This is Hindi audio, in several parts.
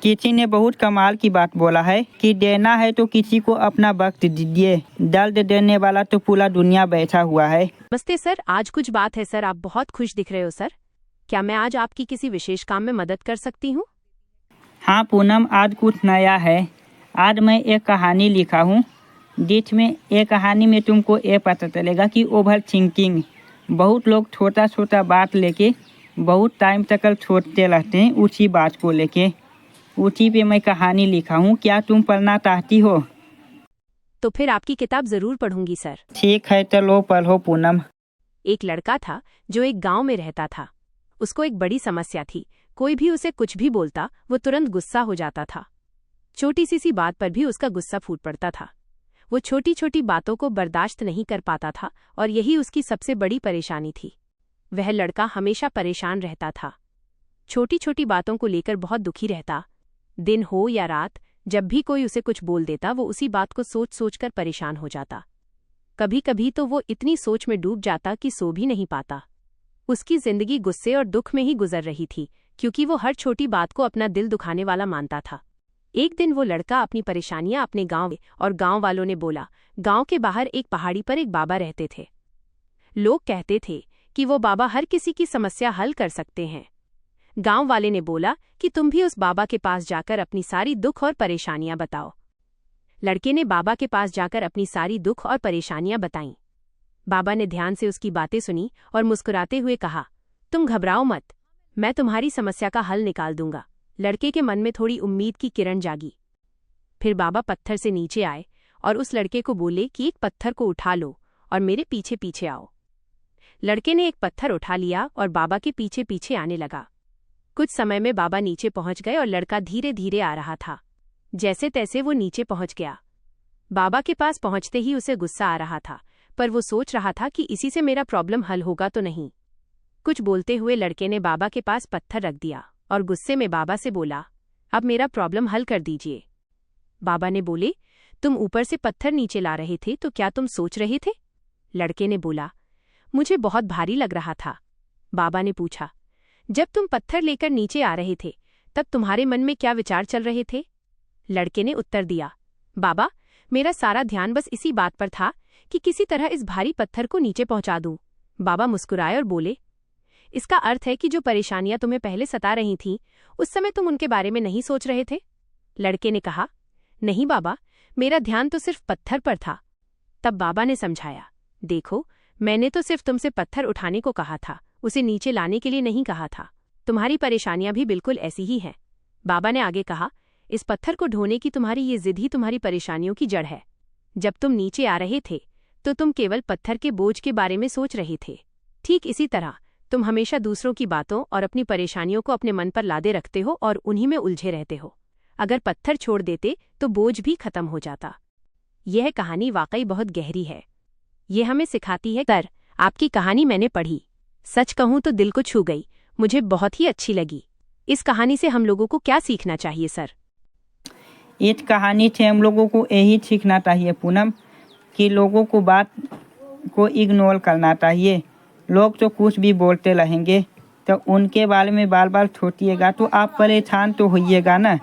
किसी ने बहुत कमाल की बात बोला है कि देना है तो किसी को अपना वक्त दीजिए, दर्द देने वाला तो पूरा दुनिया बैठा हुआ है। नमस्ते सर, आज कुछ बात है सर। आप बहुत खुश दिख रहे हो सर। क्या मैं आज आपकी किसी विशेष काम में मदद कर सकती हूँ? हाँ पूनम, आज कुछ नया है। आज मैं एक कहानी लिखा हूँ जिसमें एक कहानी में तुमको ये पता चलेगा कि ओवर थिंकिंग, बहुत लोग छोटा छोटा बात लेके बहुत टाइम तक सोचते रहते हैं उसी बात को लेके। उसी पे मैं कहानी लिखा हूँ। क्या तुम पढ़ना चाहती हो? तो फिर आपकी किताब जरूर पढ़ूंगी सर। ठीक है, चलो पढ़ो पूनम। एक लड़का था जो एक गांव में रहता था। उसको एक बड़ी समस्या थी। कोई भी उसे कुछ भी बोलता वो तुरंत गुस्सा हो जाता था। छोटी सी बात पर भी उसका गुस्सा फूट पड़ता था। वो छोटी छोटी बातों को बर्दाश्त नहीं कर पाता था और यही उसकी सबसे बड़ी परेशानी थी। वह लड़का हमेशा परेशान रहता था, छोटी छोटी बातों को लेकर बहुत दुखी रहता। दिन हो या रात, जब भी कोई उसे कुछ बोल देता वो उसी बात को सोच सोच कर परेशान हो जाता। कभी कभी तो वो इतनी सोच में डूब जाता कि सो भी नहीं पाता। उसकी जिंदगी गुस्से और दुख में ही गुजर रही थी, क्योंकि वो हर छोटी बात को अपना दिल दुखाने वाला मानता था। एक दिन वो लड़का अपनी परेशानियां अपने गांव और गांव वालों ने बोला। गांव के बाहर एक पहाड़ी पर एक बाबा रहते थे। लोग कहते थे कि वो बाबा हर किसी की समस्या हल कर सकते हैं। गांव वाले ने बोला कि तुम भी उस बाबा के पास जाकर अपनी सारी दुख और परेशानियां बताओ। लड़के ने बाबा के पास जाकर अपनी सारी दुख और परेशानियां बताईं। बाबा ने ध्यान से उसकी बातें सुनी और मुस्कुराते हुए कहा, तुम घबराओ मत, मैं तुम्हारी समस्या का हल निकाल दूंगा। लड़के के मन में थोड़ी उम्मीद की किरण जागी। फिर बाबा पत्थर से नीचे आए और उस लड़के को बोले कि एक पत्थर को उठा लो और मेरे पीछे पीछे आओ। लड़के ने एक पत्थर उठा लिया और बाबा के पीछे पीछे आने लगा। कुछ समय में बाबा नीचे पहुंच गए और लड़का धीरे धीरे आ रहा था। जैसे तैसे वो नीचे पहुंच गया। बाबा के पास पहुंचते ही उसे गुस्सा आ रहा था, पर वो सोच रहा था कि इसी से मेरा प्रॉब्लम हल होगा तो नहीं। कुछ बोलते हुए लड़के ने बाबा के पास पत्थर रख दिया और गुस्से में बाबा से बोला, अब मेरा प्रॉब्लम हल कर दीजिए। बाबा ने बोले, तुम ऊपर से पत्थर नीचे ला रहे थे तो क्या तुम सोच रहे थे? लड़के ने बोला, मुझे बहुत भारी लग रहा था। बाबा ने पूछा, जब तुम पत्थर लेकर नीचे आ रहे थे तब तुम्हारे मन में क्या विचार चल रहे थे? लड़के ने उत्तर दिया, बाबा, मेरा सारा ध्यान बस इसी बात पर था कि किसी तरह इस भारी पत्थर को नीचे पहुंचा दूं। बाबा मुस्कुराए और बोले, इसका अर्थ है कि जो परेशानियां तुम्हें पहले सता रही थीं, उस समय तुम उनके बारे में नहीं सोच रहे थे? लड़के ने कहा, नहीं बाबा, मेरा ध्यान तो सिर्फ पत्थर पर था। तब बाबा ने समझाया, देखो, मैंने तो सिर्फ तुमसे पत्थर उठाने को कहा था, उसे नीचे लाने के लिए नहीं कहा था। तुम्हारी परेशानियां भी बिल्कुल ऐसी ही हैं। बाबा ने आगे कहा, इस पत्थर को ढोने की तुम्हारी ये जिद ही तुम्हारी परेशानियों की जड़ है। जब तुम नीचे आ रहे थे तो तुम केवल पत्थर के बोझ के बारे में सोच रहे थे। ठीक इसी तरह तुम हमेशा दूसरों की बातों और अपनी परेशानियों को अपने मन पर लादे रखते हो और उन्हीं में उलझे रहते हो। अगर पत्थर छोड़ देते तो बोझ भी खत्म हो जाता। यह कहानी वाकई बहुत गहरी है। ये हमें सिखाती है। सर, आपकी कहानी मैंने पढ़ी, सच कहूं तो दिल को छू गई। मुझे बहुत ही अच्छी लगी। इस कहानी से हम लोगों को क्या सीखना चाहिए सर? इस कहानी से हम लोगों को यही सीखना चाहिए पूनम कि लोगों को बात को इग्नोर करना चाहिए। लोग तो कुछ भी बोलते रहेंगे, तो उनके बारे में बार बार सोचिएगा तो आप परेशान तो होइएगा ना।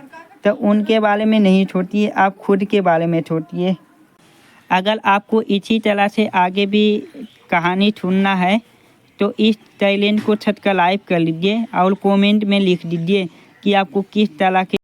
तो उनके बारे में नहीं सोचिए, आप खुद के बारे में सोचिए। अगर आपको इसी तरह से आगे भी कहानी सुनना है तो इस चैनल को सब्सक्राइब कर लीजिए और कमेंट में लिख दीजिए कि आपको किस तरह के